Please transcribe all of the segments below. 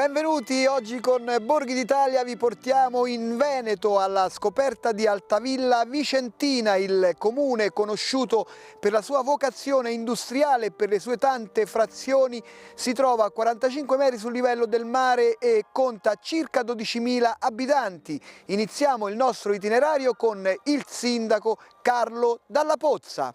Benvenuti, oggi con Borghi d'Italia vi portiamo in Veneto alla scoperta di Altavilla Vicentina, il comune conosciuto per la sua vocazione industriale e per le sue tante frazioni. Si trova a 45 metri sul livello del mare e conta circa 12.000 abitanti. Iniziamo il nostro itinerario con il sindaco Carlo Dalla Pozza.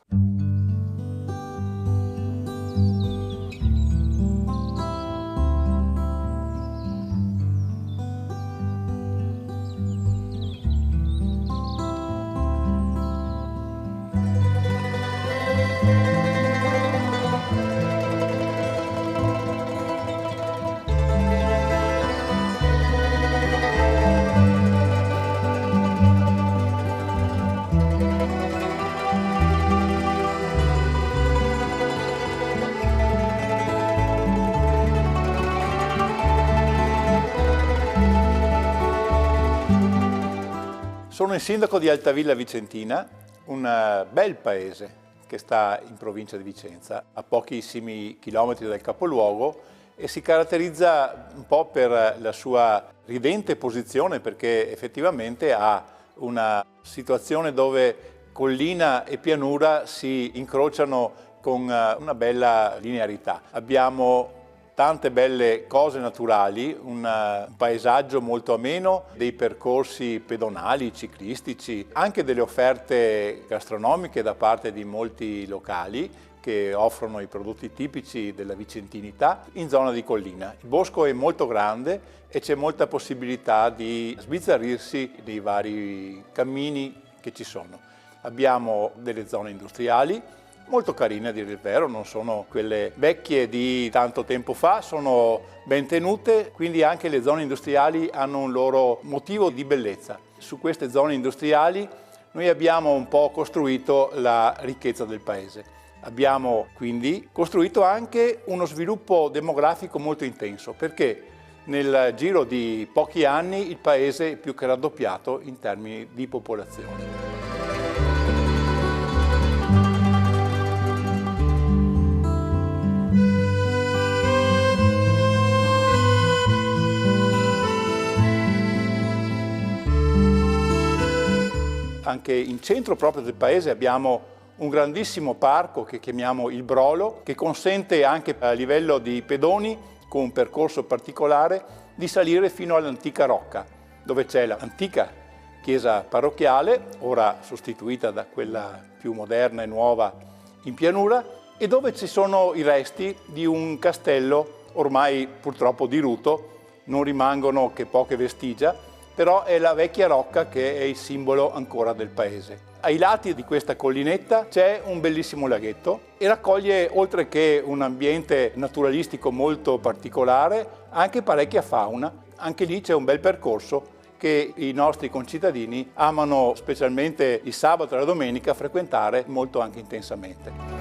Sono il sindaco di Altavilla Vicentina, un bel paese che sta in provincia di Vicenza, a pochissimi chilometri dal capoluogo, e si caratterizza un po' per la sua ridente posizione, perché effettivamente ha una situazione dove collina e pianura si incrociano con una bella linearità. Abbiamo tante belle cose naturali, un paesaggio molto ameno, dei percorsi pedonali, ciclistici, anche delle offerte gastronomiche da parte di molti locali che offrono i prodotti tipici della vicentinità in zona di collina. Il bosco è molto grande e c'è molta possibilità di sbizzarrirsi nei vari cammini che ci sono. Abbiamo delle zone industriali molto carine, a dire il vero, non sono quelle vecchie di tanto tempo fa, sono ben tenute, quindi anche le zone industriali hanno un loro motivo di bellezza. Su queste zone industriali noi abbiamo un po' costruito la ricchezza del paese. Abbiamo quindi costruito anche uno sviluppo demografico molto intenso, perché nel giro di pochi anni il paese è più che raddoppiato in termini di popolazione. Anche in centro proprio del paese abbiamo un grandissimo parco che chiamiamo il Brolo, che consente anche a livello di pedoni, con un percorso particolare, di salire fino all'antica Rocca, dove c'è l'antica chiesa parrocchiale, ora sostituita da quella più moderna e nuova in pianura, e dove ci sono i resti di un castello ormai purtroppo diruto, non rimangono che poche vestigia, però è la vecchia Rocca che è il simbolo ancora del paese. Ai lati di questa collinetta c'è un bellissimo laghetto e raccoglie, oltre che un ambiente naturalistico molto particolare, anche parecchia fauna. Anche lì c'è un bel percorso che i nostri concittadini amano, specialmente il sabato e la domenica, frequentare molto anche intensamente.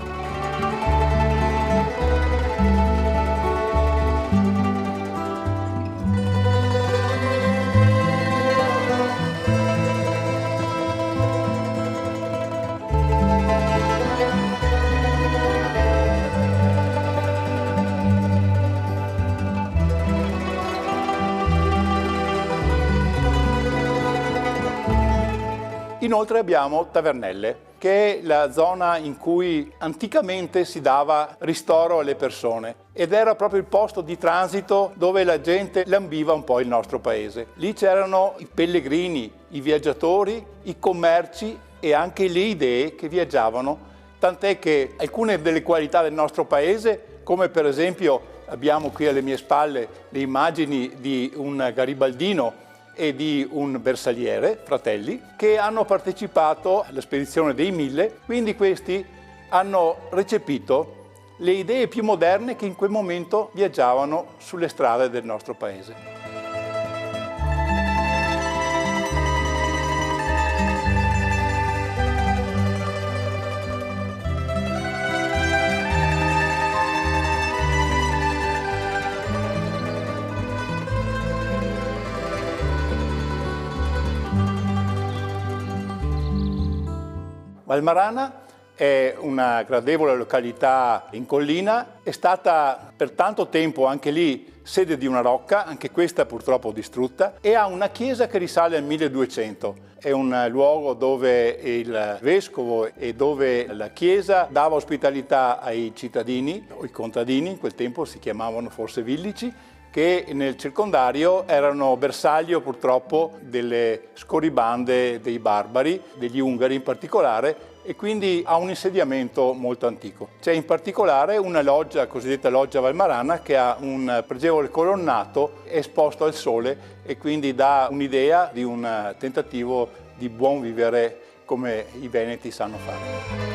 Inoltre abbiamo Tavernelle, che è la zona in cui anticamente si dava ristoro alle persone ed era proprio il posto di transito dove la gente lambiva un po' il nostro paese. Lì c'erano i pellegrini, i viaggiatori, i commerci e anche le idee che viaggiavano, tant'è che alcune delle qualità del nostro paese, come per esempio abbiamo qui alle mie spalle le immagini di un garibaldino e di un bersagliere, fratelli, che hanno partecipato alla spedizione dei 1000, quindi questi hanno recepito le idee più moderne che in quel momento viaggiavano sulle strade del nostro paese. Valmarana è una gradevole località in collina, è stata per tanto tempo anche lì sede di una rocca, anche questa purtroppo distrutta, e ha una chiesa che risale al 1200. È un luogo dove il vescovo e dove la chiesa dava ospitalità ai cittadini, o i contadini, in quel tempo si chiamavano forse villici, che nel circondario erano bersaglio purtroppo delle scorribande dei barbari, degli ungari in particolare, e quindi ha un insediamento molto antico. C'è in particolare una loggia, cosiddetta loggia valmarana, che ha un pregevole colonnato esposto al sole e quindi dà un'idea di un tentativo di buon vivere come i veneti sanno fare.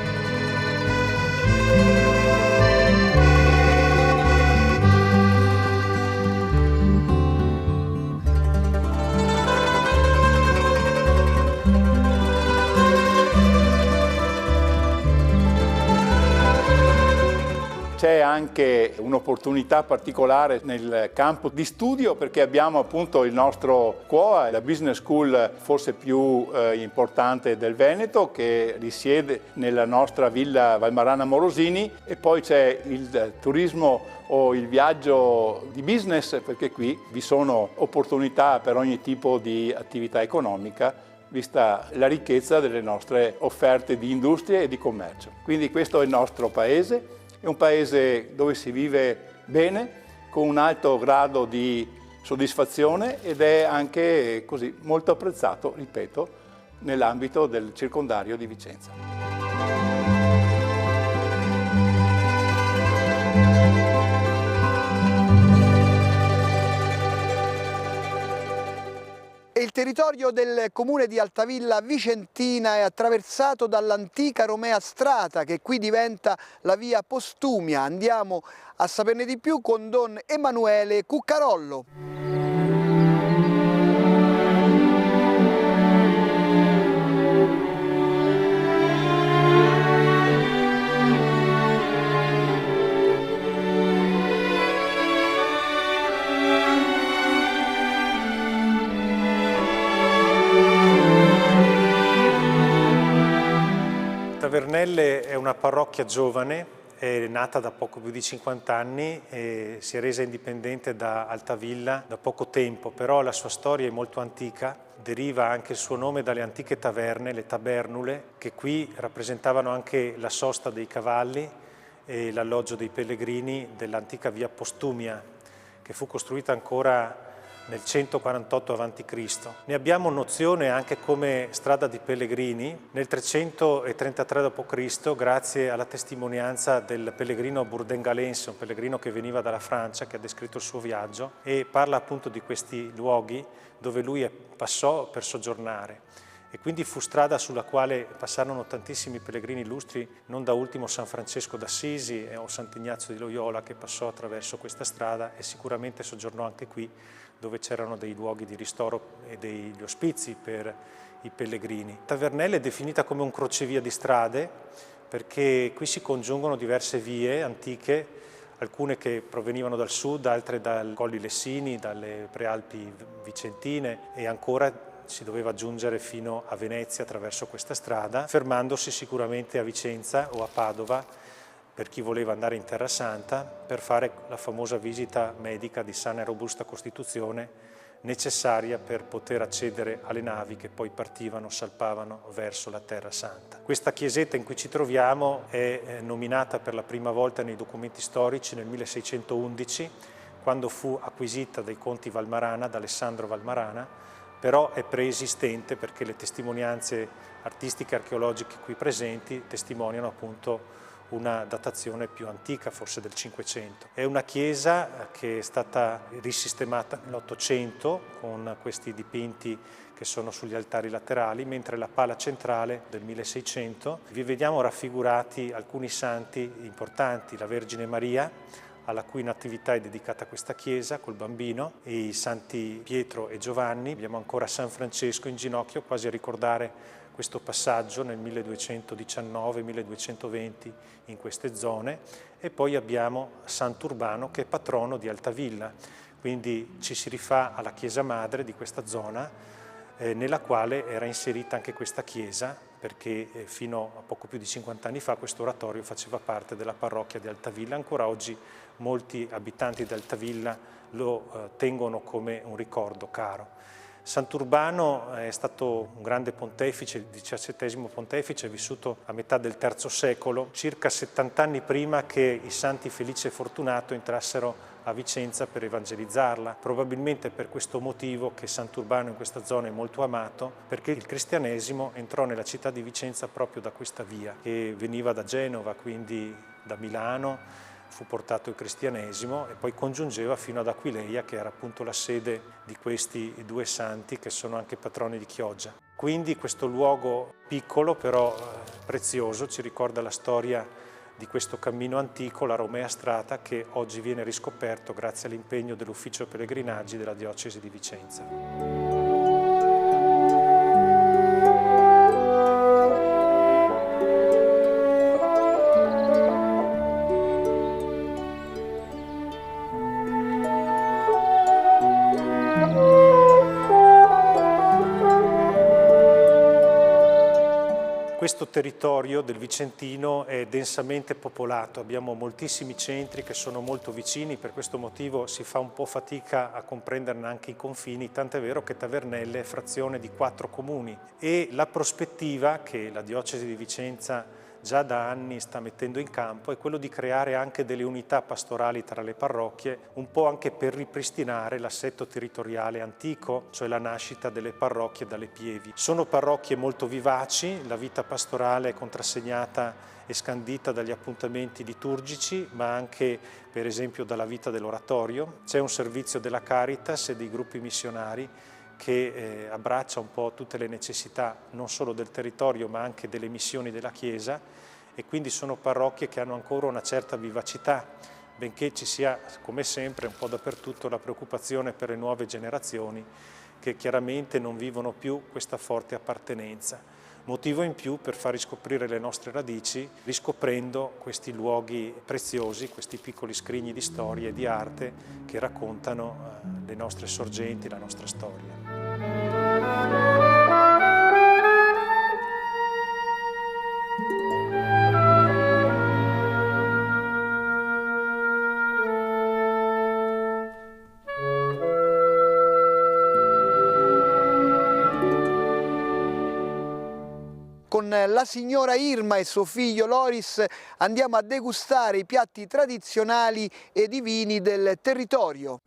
C'è anche un'opportunità particolare nel campo di studio perché abbiamo appunto il nostro QOA, la business school forse più importante del Veneto, che risiede nella nostra villa Valmarana Morosini, e poi c'è il turismo o il viaggio di business, perché qui vi sono opportunità per ogni tipo di attività economica, vista la ricchezza delle nostre offerte di industria e di commercio. Quindi questo è il nostro paese. È un paese dove si vive bene, con un alto grado di soddisfazione ed è anche così molto apprezzato, ripeto, nell'ambito del circondario di Vicenza. Il territorio del comune di Altavilla Vicentina è attraversato dall'antica Romea Strata, che qui diventa la via Postumia. Andiamo a saperne di più con Don Emanuele Cuccarollo. Tavernelle è una parrocchia giovane, è nata da poco più di 50 anni e si è resa indipendente da Altavilla da poco tempo, però la sua storia è molto antica, deriva anche il suo nome dalle antiche taverne, le tabernule, che qui rappresentavano anche la sosta dei cavalli e l'alloggio dei pellegrini dell'antica via Postumia, che fu costruita ancora nel 148 a.C. Ne abbiamo nozione anche come strada di pellegrini nel 333 d.C., grazie alla testimonianza del pellegrino burdengalense, un pellegrino che veniva dalla Francia, che ha descritto il suo viaggio e parla appunto di questi luoghi dove lui passò per soggiornare. E quindi fu strada sulla quale passarono tantissimi pellegrini illustri, non da ultimo San Francesco d'Assisi o Sant'Ignazio di Loyola, che passò attraverso questa strada e sicuramente soggiornò anche qui, dove c'erano dei luoghi di ristoro e degli ospizi per i pellegrini. Tavernelle è definita come un crocevia di strade perché qui si congiungono diverse vie antiche, alcune che provenivano dal sud, altre dai Colli Lessini, dalle Prealpi Vicentine, e ancora si doveva giungere fino a Venezia attraverso questa strada, fermandosi sicuramente a Vicenza o a Padova per chi voleva andare in Terra Santa per fare la famosa visita medica di sana e robusta costituzione necessaria per poter accedere alle navi che poi partivano, salpavano verso la Terra Santa. Questa chiesetta in cui ci troviamo è nominata per la prima volta nei documenti storici nel 1611, quando fu acquisita dai conti Valmarana, da Alessandro Valmarana, però è preesistente perché le testimonianze artistiche e archeologiche qui presenti testimoniano appunto una datazione più antica, forse del Cinquecento. È una chiesa che è stata risistemata nell'Ottocento con questi dipinti che sono sugli altari laterali, mentre la pala centrale del 1600 vi vediamo raffigurati alcuni santi importanti, la Vergine Maria, alla cui natività è dedicata questa chiesa col bambino, e i santi Pietro e Giovanni. Abbiamo ancora San Francesco in ginocchio, quasi a ricordare questo passaggio nel 1219-1220 in queste zone, e poi abbiamo Sant'Urbano che è patrono di Altavilla, quindi ci si rifà alla chiesa madre di questa zona nella quale era inserita anche questa chiesa perché fino a poco più di 50 anni fa questo oratorio faceva parte della parrocchia di Altavilla. Ancora oggi molti abitanti di Altavilla lo tengono come un ricordo caro. Sant'Urbano è stato un grande pontefice, il XVII pontefice, vissuto a metà del III secolo, circa 70 anni prima che i santi Felice e Fortunato entrassero a Vicenza per evangelizzarla. Probabilmente per questo motivo che Sant'Urbano in questa zona è molto amato, perché il cristianesimo entrò nella città di Vicenza proprio da questa via, che veniva da Genova, quindi da Milano. Fu portato il cristianesimo e poi congiungeva fino ad Aquileia, che era appunto la sede di questi due santi che sono anche patroni di Chioggia. Quindi questo luogo piccolo però prezioso ci ricorda la storia di questo cammino antico, la Romea Strata, che oggi viene riscoperto grazie all'impegno dell'Ufficio Pellegrinaggi della Diocesi di Vicenza. Questo territorio del Vicentino è densamente popolato, abbiamo moltissimi centri che sono molto vicini, per questo motivo si fa un po' fatica a comprenderne anche i confini, tant'è vero che Tavernelle è frazione di 4 comuni e la prospettiva che la Diocesi di Vicenza già da anni sta mettendo in campo è quello di creare anche delle unità pastorali tra le parrocchie, un po' anche per ripristinare l'assetto territoriale antico, cioè la nascita delle parrocchie dalle pievi. Sono parrocchie molto vivaci, la vita pastorale è contrassegnata e scandita dagli appuntamenti liturgici, ma anche per esempio dalla vita dell'oratorio. C'è un servizio della Caritas e dei gruppi missionari che abbraccia un po' tutte le necessità non solo del territorio ma anche delle missioni della Chiesa, e quindi sono parrocchie che hanno ancora una certa vivacità, benché ci sia come sempre un po' dappertutto la preoccupazione per le nuove generazioni che chiaramente non vivono più questa forte appartenenza. Motivo in più per far riscoprire le nostre radici, riscoprendo questi luoghi preziosi, questi piccoli scrigni di storia e di arte che raccontano le nostre sorgenti, la nostra storia. Con la signora Irma e suo figlio Loris andiamo a degustare i piatti tradizionali ed i vini del territorio.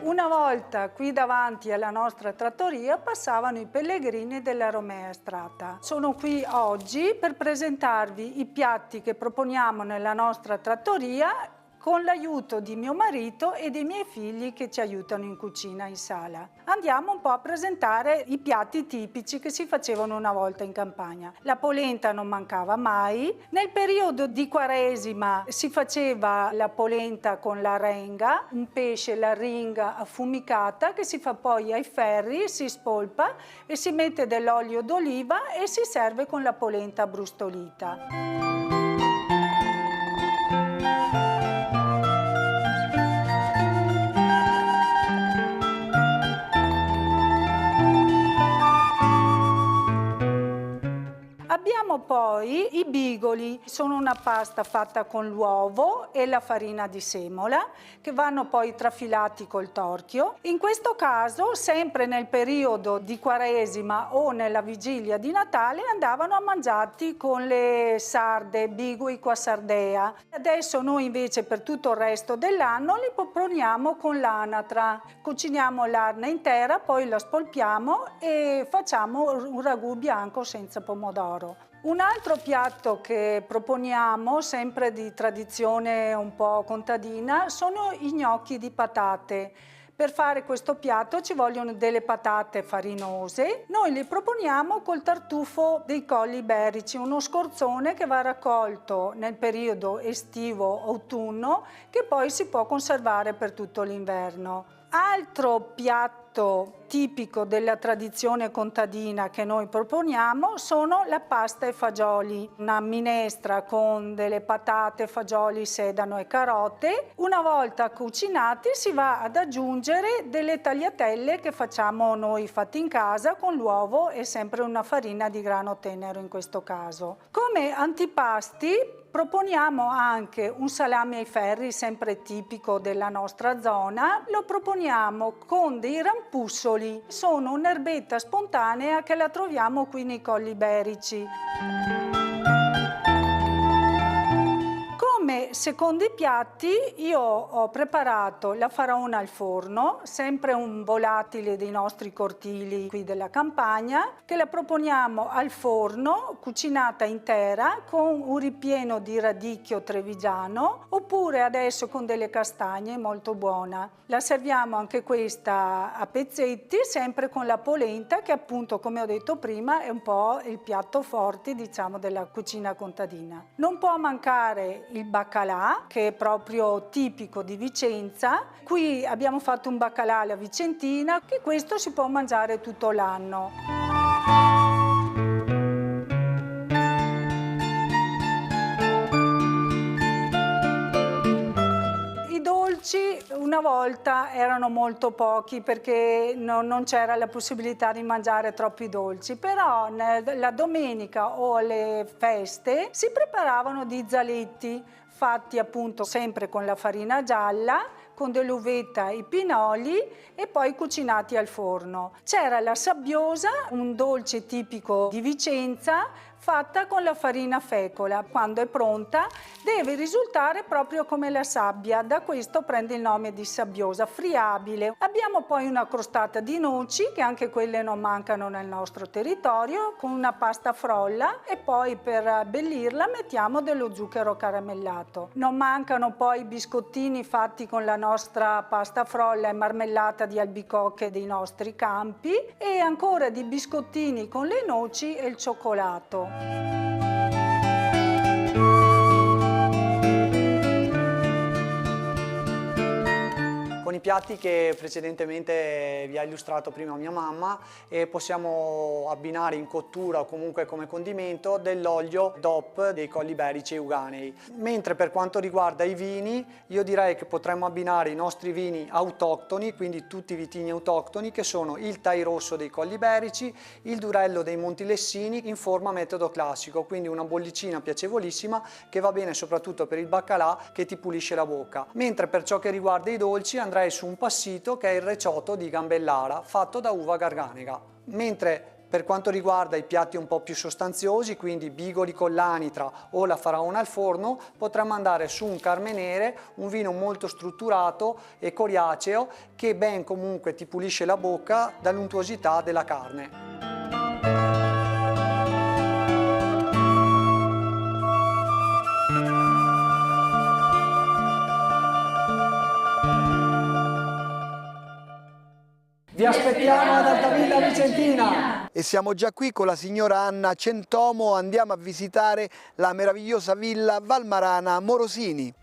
Una volta qui davanti alla nostra trattoria passavano i pellegrini della Romea Strata. Sono qui oggi per presentarvi i piatti che proponiamo nella nostra trattoria con l'aiuto di mio marito e dei miei figli che ci aiutano in cucina, in sala. Andiamo un po' a presentare i piatti tipici che si facevano una volta in campagna. La polenta non mancava mai. Nel periodo di Quaresima si faceva la polenta con la renga, un pesce, la ringa affumicata che si fa poi ai ferri, si spolpa e si mette dell'olio d'oliva e si serve con la polenta brustolita. Abbiamo poi i bigoli, sono una pasta fatta con l'uovo e la farina di semola che vanno poi trafilati col torchio. In questo caso, sempre nel periodo di Quaresima o nella vigilia di Natale, andavano mangiati con le sarde, bigoli qua sardea. Adesso noi invece per tutto il resto dell'anno li proponiamo con l'anatra. Cuciniamo l'arna intera, poi la spolpiamo e facciamo un ragù bianco senza pomodoro. Un altro piatto che proponiamo, sempre di tradizione un po' contadina, sono i gnocchi di patate. Per fare questo piatto ci vogliono delle patate farinose. Noi li proponiamo col tartufo dei Colli Iberici, uno scorzone che va raccolto nel periodo estivo-autunno, che poi si può conservare per tutto l'inverno. Altro piatto tipico della tradizione contadina che noi proponiamo sono la pasta e fagioli, una minestra con delle patate, fagioli, sedano e carote. Una volta cucinati si va ad aggiungere delle tagliatelle che facciamo noi fatti in casa con l'uovo e sempre una farina di grano tenero in questo caso. Come antipasti proponiamo anche un salame ai ferri, sempre tipico della nostra zona. Lo proponiamo con dei rampuzzoli. Sono un'erbetta spontanea che la troviamo qui nei Colli Iberici. Come secondi piatti io ho preparato la faraona al forno, sempre un volatile dei nostri cortili qui della campagna, che la proponiamo al forno, cucinata intera, con un ripieno di radicchio trevigiano, oppure adesso con delle castagne, molto buona. La serviamo anche questa a pezzetti, sempre con la polenta, che appunto, come ho detto prima, è un po' il piatto forte, diciamo, della cucina contadina. Non può mancare il baccalà, che è proprio tipico di Vicenza. Qui abbiamo fatto un baccalà alla vicentina, che questo si può mangiare tutto l'anno. Una volta erano molto pochi perché non c'era la possibilità di mangiare troppi dolci, però la domenica o alle feste si preparavano di zaletti fatti appunto sempre con la farina gialla, con dell'uvetta e pinoli e poi cucinati al forno. C'era la sabbiosa, un dolce tipico di Vicenza, fatta con la farina fecola. Quando è pronta deve risultare proprio come la sabbia, da questo prende il nome di sabbiosa, friabile. Abbiamo poi una crostata di noci, che anche quelle non mancano nel nostro territorio, con una pasta frolla e poi per abbellirla mettiamo dello zucchero caramellato. Non mancano poi i biscottini fatti con la nostra pasta frolla e marmellata di albicocche dei nostri campi e ancora di biscottini con le noci e il cioccolato. Con i piatti che precedentemente vi ha illustrato prima mia mamma possiamo abbinare in cottura o comunque come condimento dell'olio DOP dei Colli Iberici Euganei. Mentre per quanto riguarda i vini, io direi che potremmo abbinare i nostri vini autoctoni, quindi tutti i vitigni autoctoni, che sono il Tai Rosso dei Colli Iberici, il Durello dei Monti Lessini in forma metodo classico, quindi una bollicina piacevolissima che va bene soprattutto per il baccalà, che ti pulisce la bocca. Mentre per ciò che riguarda i dolci andrei su un passito che è il recioto di Gambellara fatto da uva garganega. Mentre per quanto riguarda i piatti un po' più sostanziosi, quindi bigoli con l'anitra o la faraona al forno, potremmo andare su un Carmenere, un vino molto strutturato e coriaceo che ben comunque ti pulisce la bocca dall'untuosità della carne. Vi aspettiamo ad Altavilla Vicentina! E siamo già qui con la signora Anna Centomo, andiamo a visitare la meravigliosa villa Valmarana Morosini.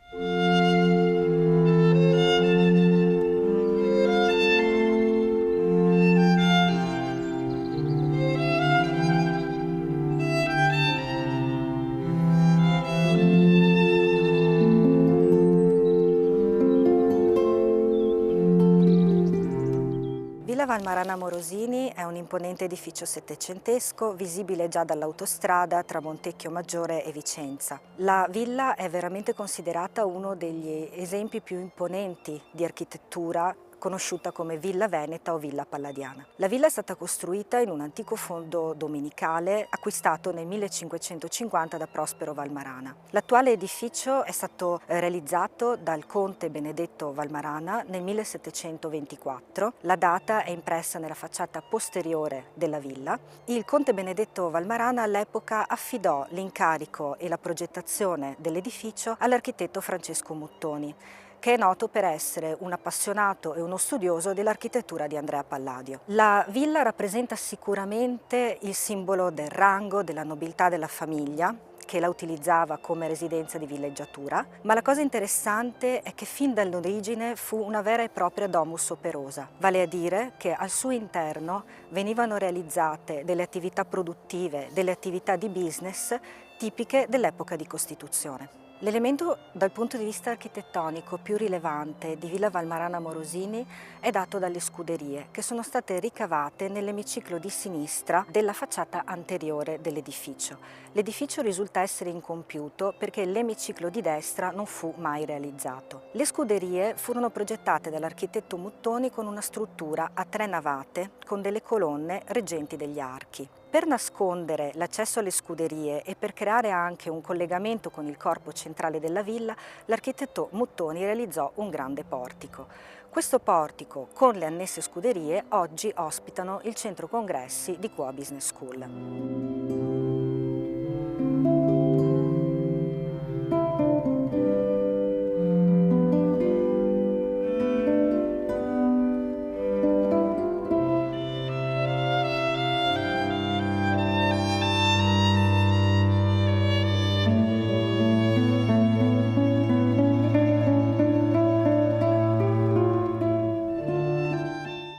Villa Valmarana Morosini è un imponente edificio settecentesco visibile già dall'autostrada tra Montecchio Maggiore e Vicenza. La villa è veramente considerata uno degli esempi più imponenti di architettura conosciuta come Villa Veneta o Villa Palladiana. La villa è stata costruita in un antico fondo domenicale acquistato nel 1550 da Prospero Valmarana. L'attuale edificio è stato realizzato dal conte Benedetto Valmarana nel 1724. La data è impressa nella facciata posteriore della villa. Il conte Benedetto Valmarana all'epoca affidò l'incarico e la progettazione dell'edificio all'architetto Francesco Muttoni, che è noto per essere un appassionato e uno studioso dell'architettura di Andrea Palladio. La villa rappresenta sicuramente il simbolo del rango, della nobiltà della famiglia, che la utilizzava come residenza di villeggiatura, ma la cosa interessante è che fin dall'origine fu una vera e propria domus operosa, vale a dire che al suo interno venivano realizzate delle attività produttive, delle attività di business tipiche dell'epoca di Costituzione. L'elemento dal punto di vista architettonico più rilevante di Villa Valmarana Morosini è dato dalle scuderie, che sono state ricavate nell'emiciclo di sinistra della facciata anteriore dell'edificio. L'edificio risulta essere incompiuto perché l'emiciclo di destra non fu mai realizzato. Le scuderie furono progettate dall'architetto Muttoni con una struttura a 3 navate con delle colonne reggenti degli archi. Per nascondere l'accesso alle scuderie e per creare anche un collegamento con il corpo centrale della villa, l'architetto Muttoni realizzò un grande portico. Questo portico, con le annesse scuderie, oggi ospitano il centro congressi di QA Business School.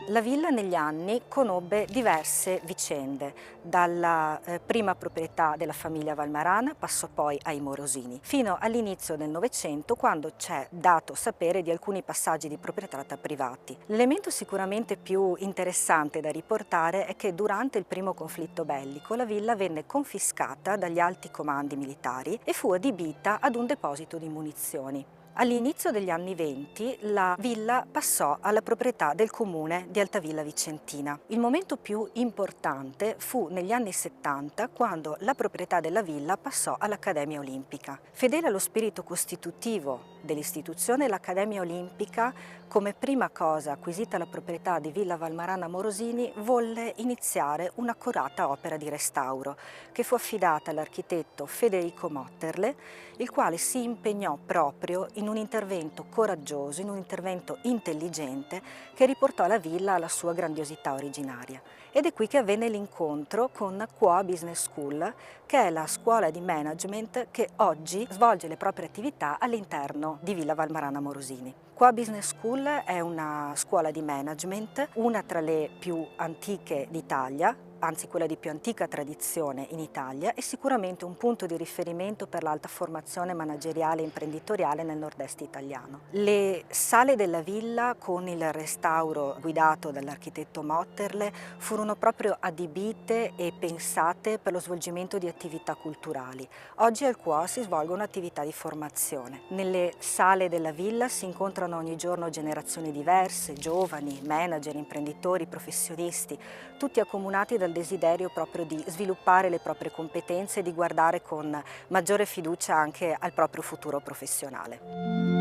La villa negli anni conobbe diverse vicende, dalla prima proprietà della famiglia Valmarana passò poi ai Morosini, fino all'inizio del Novecento, quando c'è dato sapere di alcuni passaggi di proprietà tra privati. L'elemento sicuramente più interessante da riportare è che durante il primo conflitto bellico la villa venne confiscata dagli alti comandi militari e fu adibita ad un deposito di munizioni. All'inizio degli anni '20 la villa passò alla proprietà del comune di Altavilla Vicentina. Il momento più importante fu negli anni '70, quando la proprietà della villa passò all'Accademia Olimpica. Fedele allo spirito costitutivo dell'istituzione, l'Accademia Olimpica, come prima cosa acquisita la proprietà di Villa Valmarana Morosini, volle iniziare un'accurata opera di restauro che fu affidata all'architetto Federico Motterle, il quale si impegnò proprio in un intervento coraggioso, in un intervento intelligente che riportò la villa alla sua grandiosità originaria. Ed è qui che avvenne l'incontro con QA Business School, che è la scuola di management che oggi svolge le proprie attività all'interno di Villa Valmarana Morosini. QA Business School è una scuola di management, una tra le più antiche d'Italia, anzi quella di più antica tradizione in Italia, e sicuramente un punto di riferimento per l'alta formazione manageriale e imprenditoriale nel nord-est italiano. Le sale della villa, con il restauro guidato dall'architetto Motterle, furono proprio adibite e pensate per lo svolgimento di attività culturali. Oggi al QA si svolgono attività di formazione. Nelle sale della villa si incontrano ogni giorno generazioni diverse, giovani, manager, imprenditori, professionisti, tutti accomunati dal desiderio proprio di sviluppare le proprie competenze e di guardare con maggiore fiducia anche al proprio futuro professionale.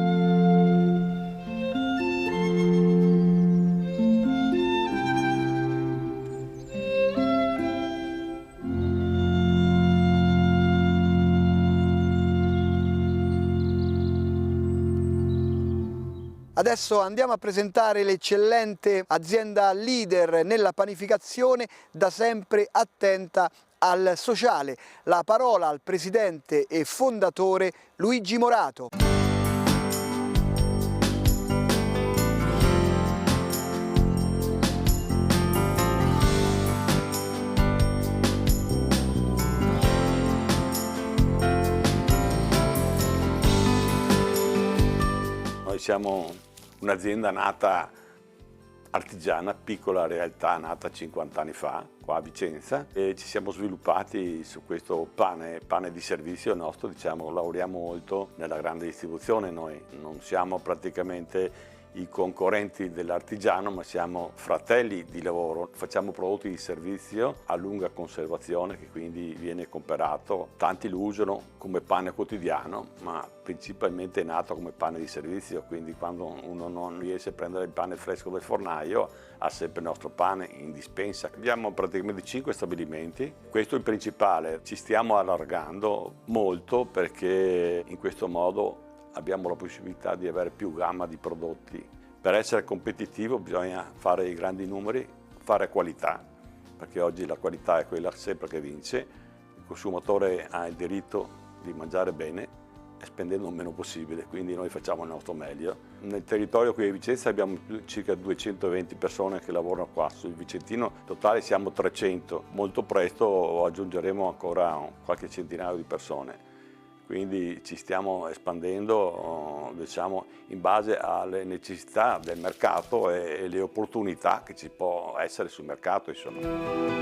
Adesso andiamo a presentare l'eccellente azienda leader nella panificazione, da sempre attenta al sociale. La parola al presidente e fondatore Luigi Morato. Noi siamo un'azienda nata artigiana, piccola realtà nata 50 anni fa, qua a Vicenza, e ci siamo sviluppati su questo pane di servizio nostro, diciamo, lavoriamo molto nella grande distribuzione, noi non siamo praticamente i concorrenti dell'artigiano, ma siamo fratelli di lavoro, facciamo prodotti di servizio a lunga conservazione che quindi viene comperato, tanti lo usano come pane quotidiano, ma principalmente è nato come pane di servizio, quindi quando uno non riesce a prendere il pane fresco del fornaio ha sempre il nostro pane in dispensa. Abbiamo praticamente 5 stabilimenti, questo è il principale, ci stiamo allargando molto perché in questo modo abbiamo la possibilità di avere più gamma di prodotti. Per essere competitivo bisogna fare i grandi numeri, fare qualità, perché oggi la qualità è quella sempre che vince, consumatore ha il diritto di mangiare bene e spendendo il meno possibile, quindi noi facciamo il nostro meglio. Nel territorio qui a Vicenza abbiamo circa 220 persone che lavorano qua, sul Vicentino in totale siamo 300, molto presto aggiungeremo ancora qualche centinaio di persone, quindi ci stiamo espandendo diciamo, in base alle necessità del mercato e le opportunità che ci può essere sul mercato, insomma.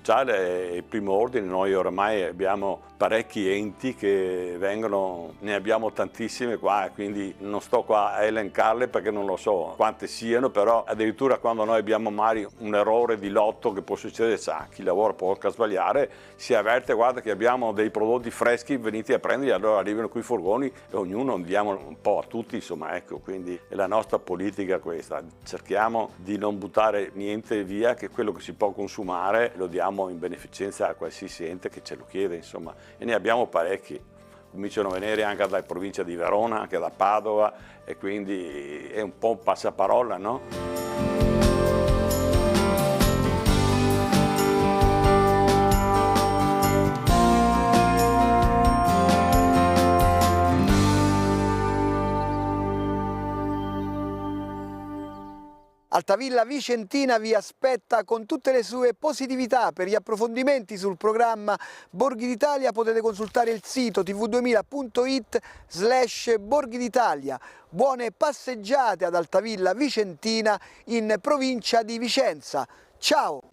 È il primo ordine, noi oramai abbiamo parecchi enti che vengono, ne abbiamo tantissime qua, quindi non sto qua a elencarle perché non lo so quante siano, però addirittura quando noi abbiamo magari un errore di lotto che può succedere, sa, chi lavora può sbagliare, si avverte, guarda che abbiamo dei prodotti freschi, venite a prenderli, allora arrivano qui i furgoni e ognuno diamo un po' a tutti, insomma, ecco, quindi è la nostra politica questa, cerchiamo di non buttare niente via, che quello che si può consumare lo diamo in beneficenza a qualsiasi ente che ce lo chiede, insomma, e ne abbiamo parecchi. Cominciano a venire anche dalla provincia di Verona, anche da Padova, e quindi è un po' un passaparola, no? Altavilla Vicentina vi aspetta con tutte le sue positività. Per gli approfondimenti sul programma Borghi d'Italia potete consultare il sito tv2000.it/Borghi d'Italia. Buone passeggiate ad Altavilla Vicentina in provincia di Vicenza. Ciao!